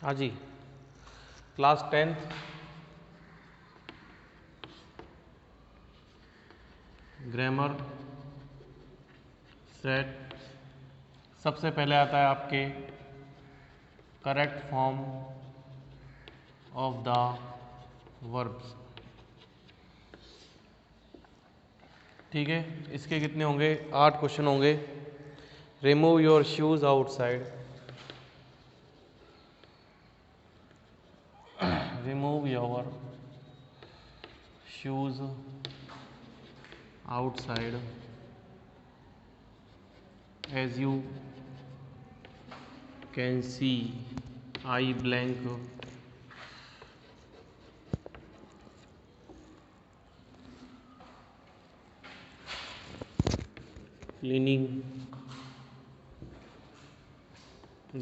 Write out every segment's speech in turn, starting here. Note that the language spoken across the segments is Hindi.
हाँ जी, क्लास 10th ग्रामर सेट। सबसे पहले आता है आपके correct form of the verbs. ठीक है, इसके कितने होंगे? 8 क्वेश्चन होंगे। Remove your shoes outside, remove your shoes outside as you can see I blank cleaning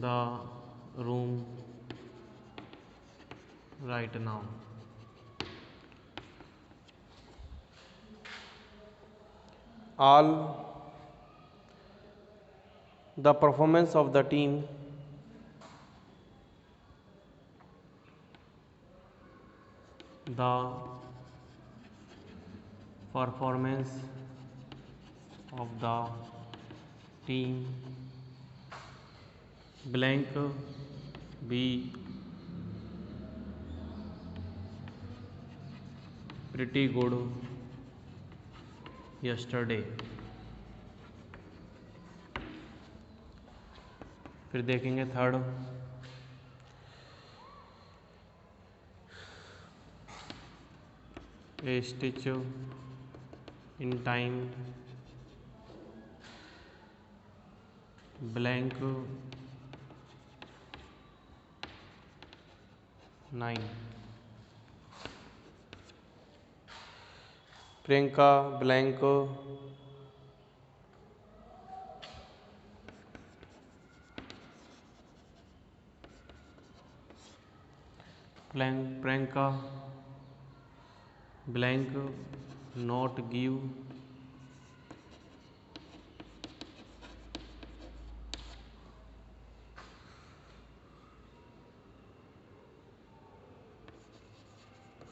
the room right now. All the performance of the team the performance of the team blank be pretty good yesterday. फिर देखेंगे third, A stitch in time blank 9. Priyanka blank Priyanka blank not give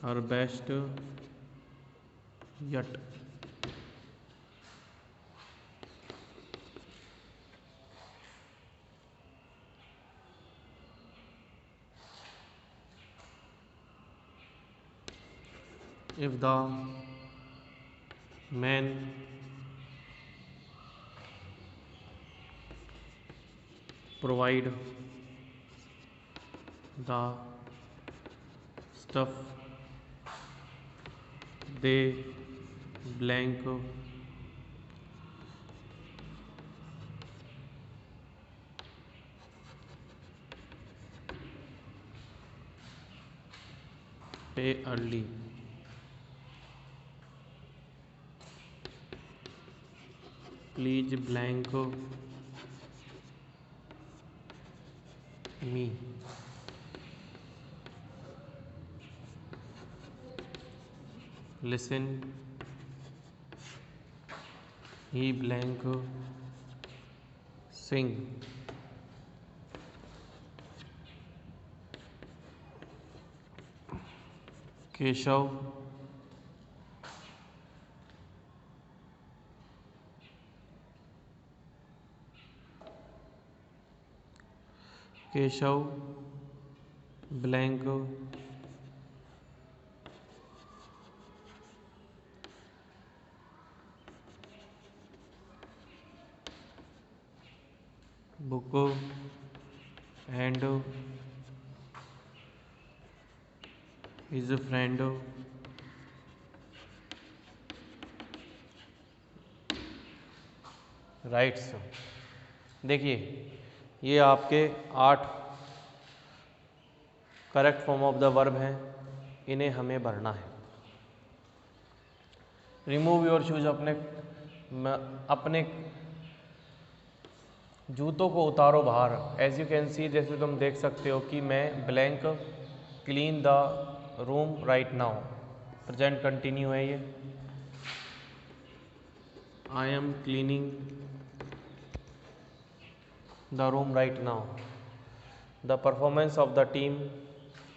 her best yet. If the man provide the stuff they blank pay early. Please blank me. Listen, he blank sing. Keshav Keshav blank book and his friend rights. देखिए, ये आपके 8 correct form of the verb हैं, इन्हें हमें भरना है। रिमूव योर शूज, अपने जूतों को उतारो बाहर। एज यू कैन सी, जैसे तुम देख सकते हो कि मैं blank clean the room right now, present continue है ये। I am cleaning the room right now. The performance of the team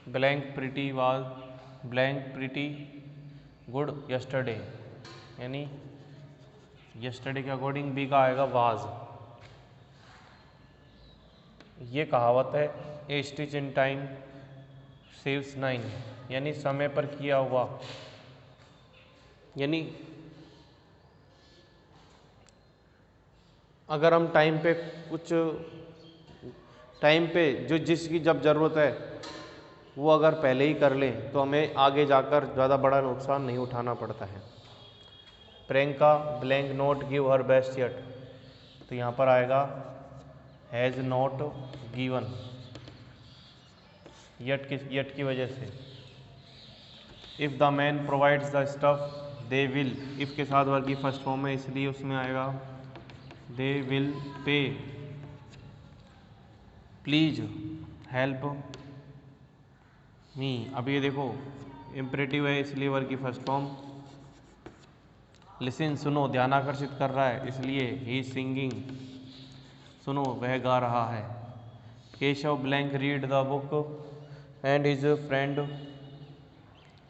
blank pretty was blank pretty good yesterday, यानी यस्टरडे के अकॉर्डिंग बी का आएगा वाज। ये कहावत है ए स्टिच इन टाइम सेव्स 9, यानी समय पर किया हुआ, यानी अगर हम टाइम पे कुछ टाइम पे जो जिसकी जब ज़रूरत है वो अगर पहले ही कर लें तो हमें आगे जाकर ज़्यादा बड़ा नुकसान नहीं उठाना पड़ता है। Priyanka blank note give her best yet, तो यहाँ पर आएगा हैज़ नॉट गिवन, येट की वजह से। If the man provides the stuff they will, if के साथ वर्ग की फर्स्ट फॉर्म है इसलिए उसमें आएगा they will pay. Please help me, अब ये देखो इम्परेटिव है इसलिए वर्ग की फर्स्ट फॉर्म। लिसन सुनो, ध्यान आकर्षित कर रहा है इसलिए ही सिंगिंग, सुनो वह गा रहा है। Keshav blank read the book and his friend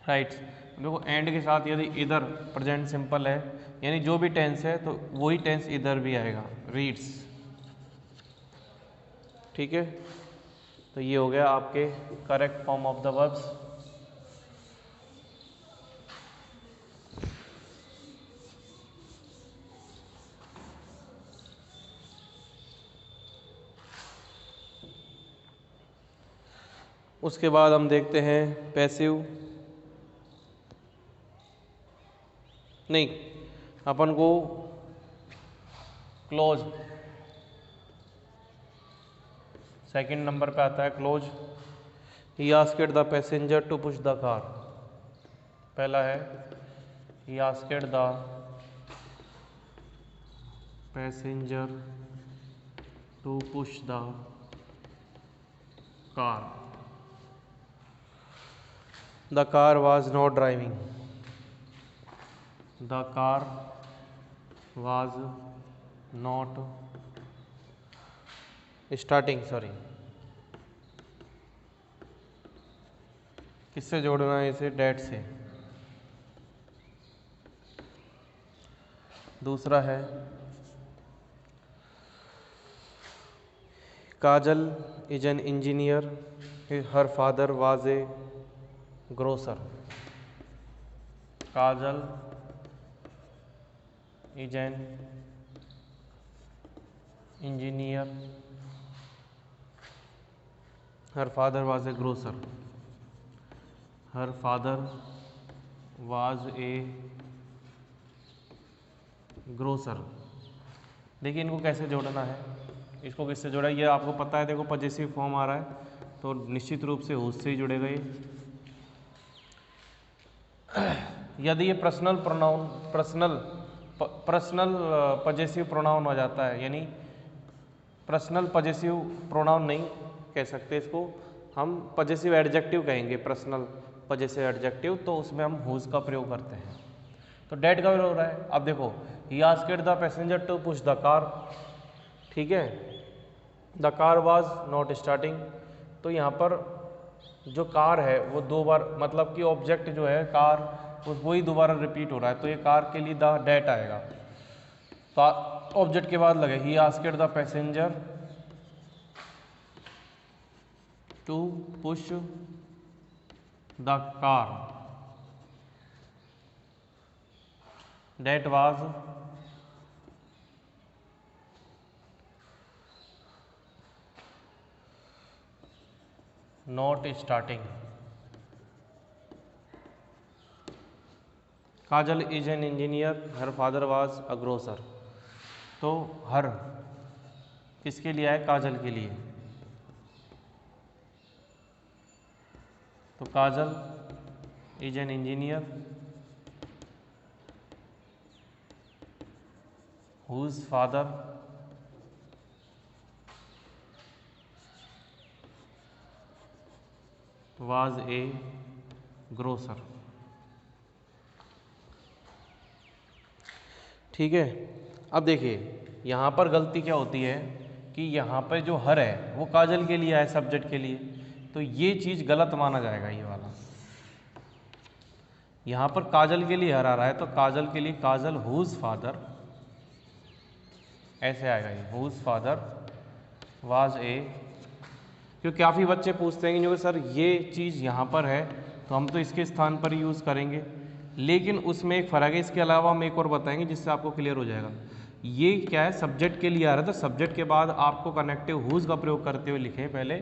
rights, देखो एंड के साथ यदि इधर प्रेजेंट सिंपल है यानी जो भी टेंस है तो वही टेंस इधर भी आएगा, रीड्स। ठीक है, तो ये हो गया आपके correct form of the verbs. उसके बाद हम देखते हैं पैसिव, नहीं अपन को क्लोज, सेकंड नंबर पे आता है clause. He asked the passenger to push the car, पहला है he asked the passenger to push the car, the car was not driving, the car was not starting, sorry किससे जोड़ना है इसे, डेट से। दूसरा है Kajal is an engineer, her father was a grocer, Kajal is an engineer, her father was a grocer, her father was a grocer. देखिए इनको कैसे जोड़ना है, इसको किससे जोड़ा है ये आपको पता है, देखो पजेसिव फॉर्म आ रहा है तो निश्चित रूप से होस्ट से ही जुड़ेगा ये। यदि ये personal pronoun personal possessive pronoun हो जाता है, यानी पर्सनल पजेसिव प्रोनाउन नहीं कह सकते इसको, हम पजेसिव एडजेक्टिव कहेंगे, पर्सनल पजेसिव एडजेक्टिव, तो उसमें हम हुज का प्रयोग करते हैं। तो डेट का प्रयोग हो रहा है। अब देखो ही asked the passenger to push the car, ठीक है, the car was not starting, तो यहाँ पर जो कार है वो दो बार, मतलब कि ऑब्जेक्ट जो है कार वही दोबारा रिपीट हो रहा है, तो ये कार के लिए द डेट आएगा, तो ऑब्जेक्ट के बाद लगे he asked the passenger to push the car, that was not starting. Kajal is an engineer, her father was a grocer, तो हर किसके लिए है, काजल के लिए, तो Kajal is an engineer whose father was a grocer. ठीक है, अब देखिए यहाँ पर गलती क्या होती है कि यहाँ पे जो हर है वो काजल के लिए आया सब्जेक्ट के लिए, तो ये चीज़ गलत माना जाएगा ये वाला। यहाँ पर काजल के लिए हर आ रहा है तो काजल के लिए काजल हुज फादर, ऐसे आएगा ये, हुज फादर वाज ए। क्योंकि काफ़ी बच्चे पूछते हैं कि सर ये चीज़ यहाँ पर है तो हम तो इसके स्थान पर यूज़ करेंगे, लेकिन उसमें एक फ़र्क है। इसके अलावा हम एक और बताएंगे जिससे आपको क्लियर हो जाएगा। ये क्या है, सब्जेक्ट के लिए आ रहा है तो सब्जेक्ट के बाद आपको कनेक्टिव हुज का प्रयोग करते हुए लिखे पहले,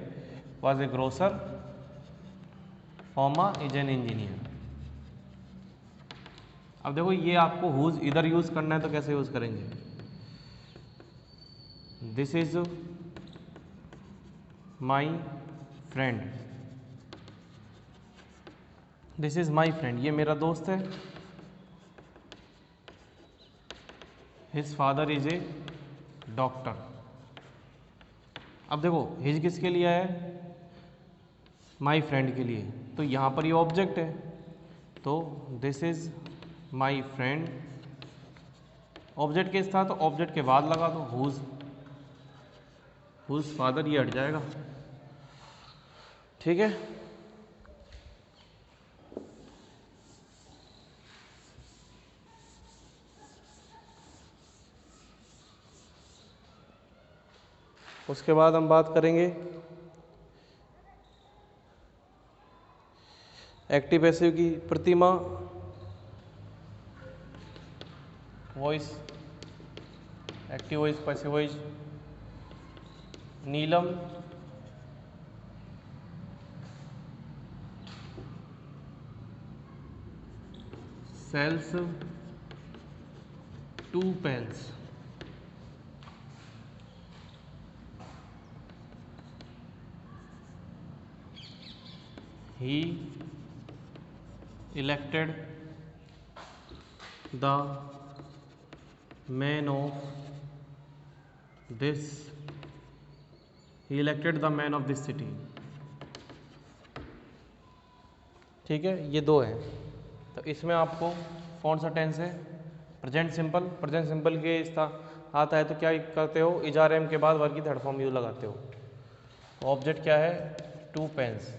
वाज ए ग्रोसर, फॉर्मा इज एन इंजीनियर। अब देखो ये आपको हुज इधर यूज़ करना है तो कैसे यूज़ करेंगे, this is my friend, this is my friend, ये मेरा दोस्त है। His father is a doctor. अब देखो हिज किसके लिए है, माई फ्रेंड के लिए, तो यहाँ पर ये ऑब्जेक्ट है तो this is my friend, object के साथ तो ऑब्जेक्ट के बाद लगा दो हुज, हुज फादर, ये हट जाएगा। ठीक है, उसके बाद हम बात करेंगे एक्टिव पैसिव की। प्रतिमा voice, active voice, passive voice. Neelam sells 2 pens. He elected the man of this, he elected the man of this city। ठीक है, ये दो हैं। तो इसमें आपको कौन सा टेंस है, प्रेजेंट सिंपल। प्रेजेंट सिंपल के आता है तो क्या करते हो, इजार एम के बाद वर्ग की थर्ड फॉर्म यूज लगाते हो। ऑब्जेक्ट क्या है, 2 पेन्स।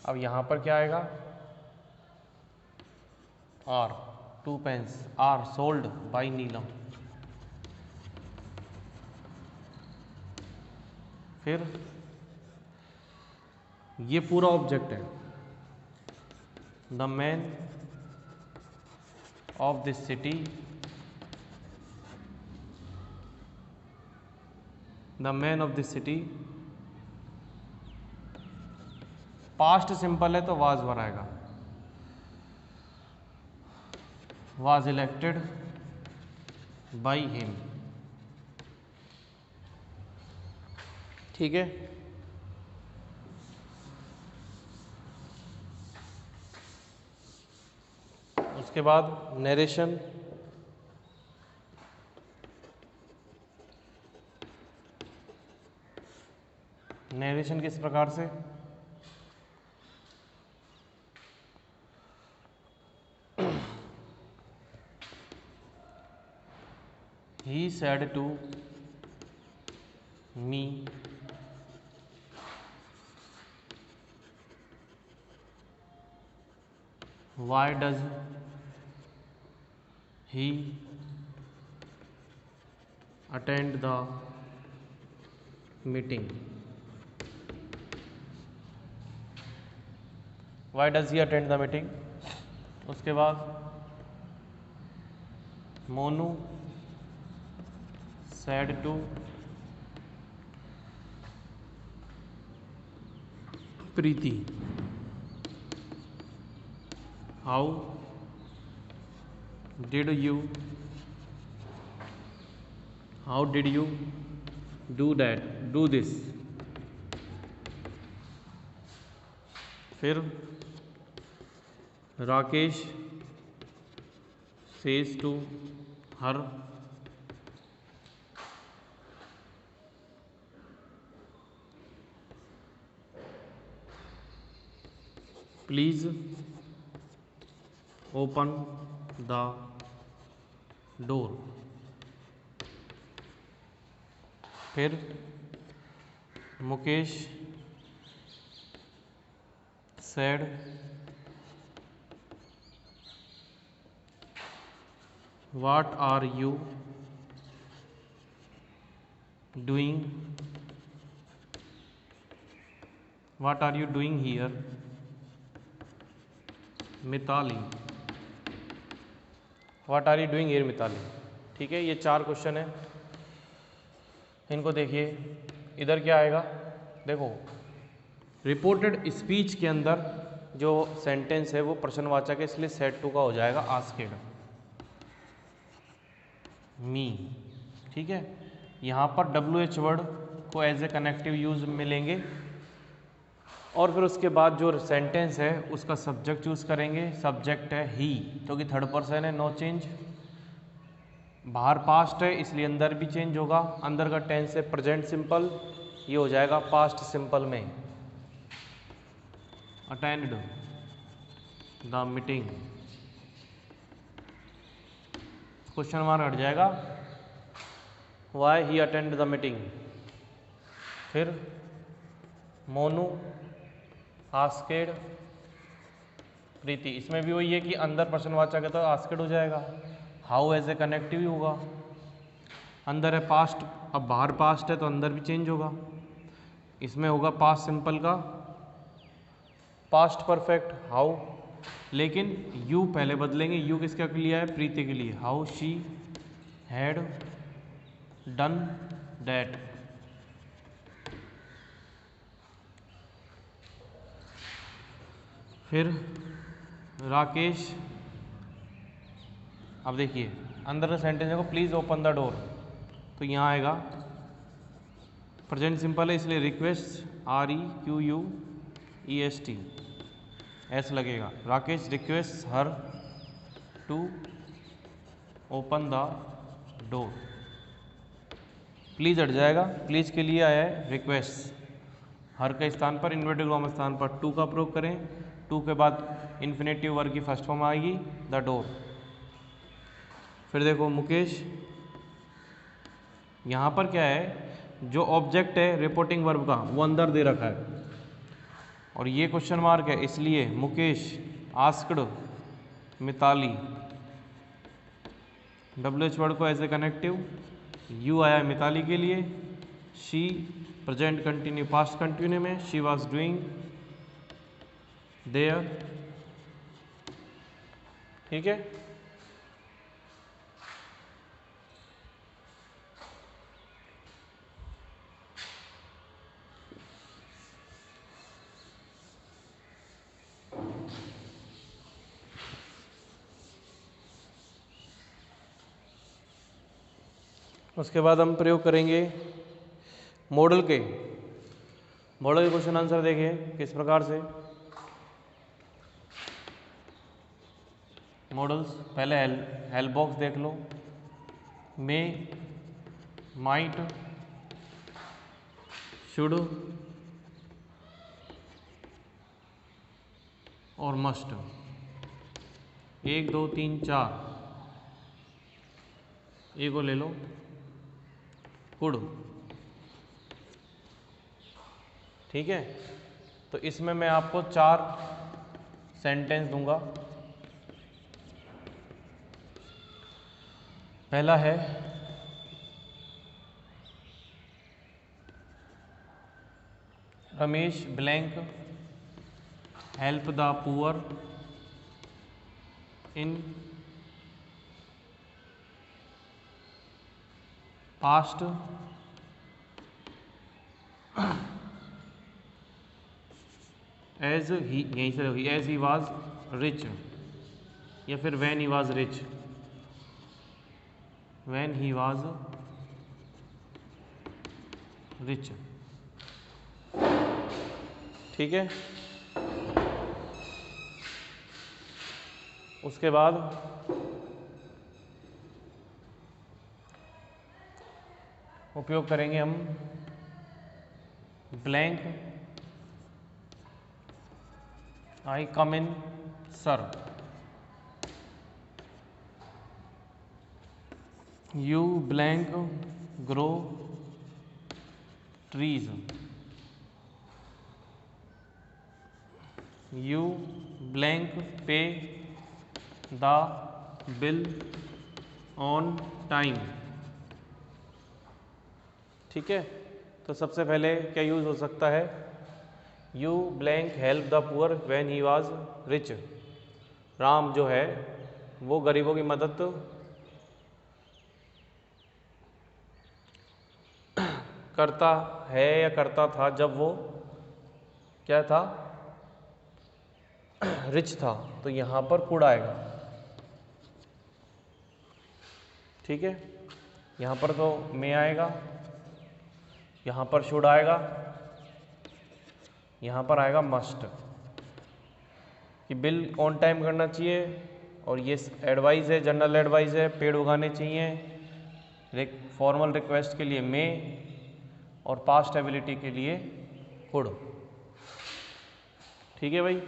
अब यहाँ पर क्या आएगा, are, 2 pens are sold by Neelam. फिर ये पूरा ऑब्जेक्ट है, the man of this city, the man of this city. Past simple है तो वाज बनाएगा, वाज इलेक्टेड बाई हिम। ठीक है, उसके बाद नरेशन। नरेशन किस प्रकार से, he said to me why does he attend the meeting, why does he attend the meeting। उसके बाद Monu said to Preeti how did you do this। फिर Rakesh says to her please open the door, फिर Mukesh said what are you doing here Mitali. What are you doing here Mitali. ठीक है, ये 4 क्वेश्चन है। इनको देखिए, इधर क्या आएगा, देखो रिपोर्टेड स्पीच के अंदर जो सेंटेंस है वो प्रश्नवाचक है, इसलिए सेट टू का हो जाएगा आस्क्ड मी। ठीक है, यहाँ पर WH वर्ड को एज ए कनेक्टिव यूज में लेंगे और फिर उसके बाद जो सेंटेंस है उसका सब्जेक्ट चूज करेंगे। सब्जेक्ट है ही, क्योंकि थर्ड पर्सन है, नो चेंज। बाहर पास्ट है इसलिए अंदर भी चेंज होगा। अंदर का टेंस है प्रेजेंट सिंपल, ये हो जाएगा पास्ट सिंपल में। Attend the meeting, question mark हट जाएगा, why he attend the meeting. फिर मोनू आस्केड प्रीति, इसमें भी वही है कि अंदर प्रश्नवाचक है तो आस्केड हो जाएगा। हाउ एज ए कनेक्टिव ही होगा। अंदर है पास्ट, अब बाहर पास्ट है तो अंदर भी चेंज होगा। इसमें होगा पास्ट सिंपल का पास्ट परफेक्ट हाउ, लेकिन यू पहले बदलेंगे। यू किसके लिए है, प्रीति के लिए। How she had done that. फिर राकेश, अब देखिए अंदर का सेंटेंस है, प्लीज ओपन द डोर, तो यहाँ आएगा प्रेजेंट सिंपल है इसलिए रिक्वेस्ट REQUEST ऐसा लगेगा। Rakesh request her to open the door, please हट जाएगा, प्लीज के लिए आया है रिक्वेस्ट। हर के स्थान पर इन्वर्टेड कॉमा स्थान पर टू का प्रयोग करें। टू के बाद इन्फिनेटिव वर्ब की फर्स्ट फॉर्म आएगी द डोर। फिर देखो मुकेश, यहाँ पर क्या है, जो ऑब्जेक्ट है रिपोर्टिंग वर्ब का वो अंदर दे रखा है और ये क्वेश्चन मार्क है, इसलिए Mukesh asked Mitali. WH word को एज ए कनेक्टिव, यू आया मिताली के लिए। She present continue past continue में, शी वॉज डूइंग देयर। ठीक है, उसके बाद हम प्रयोग करेंगे मॉडल के। मॉडल के क्वेश्चन आंसर देखिए किस प्रकार से। मॉडल्स पहले हेल्प बॉक्स देख लो। मे, माइट, शुड और मस्ट। 1 2 3 4 ए को ले लो, कुड। ठीक है, तो इसमें मैं आपको 4 सेंटेंस दूंगा। पहला है Ramesh blank help the poor in past as he, यहीं से होगी, एज ही वाज रिच, या फिर when he was rich, when he was rich. ठीक है, उसके बाद उपयोग करेंगे हम blank I come in sir, you blank grow trees, you blank pay the bill on time. ठीक है, तो सबसे पहले क्या यूज हो सकता है, you blank help the poor when he was rich. Ram जो है वो गरीबों की मदद करता है या करता था जब वो क्या था, रिच था। तो यहाँ पर कुड आएगा। ठीक है, यहाँ पर तो मे आएगा, यहाँ पर शुड आएगा, यहाँ पर आएगा मस्ट, कि बिल ऑन टाइम करना चाहिए। और ये एडवाइस है, जनरल एडवाइस है, पेड़ उगाने चाहिए। फॉर्मल रिक्वेस्ट के लिए मे, और पास्ट एबिलिटी के लिए कुड। ठीक है भाई।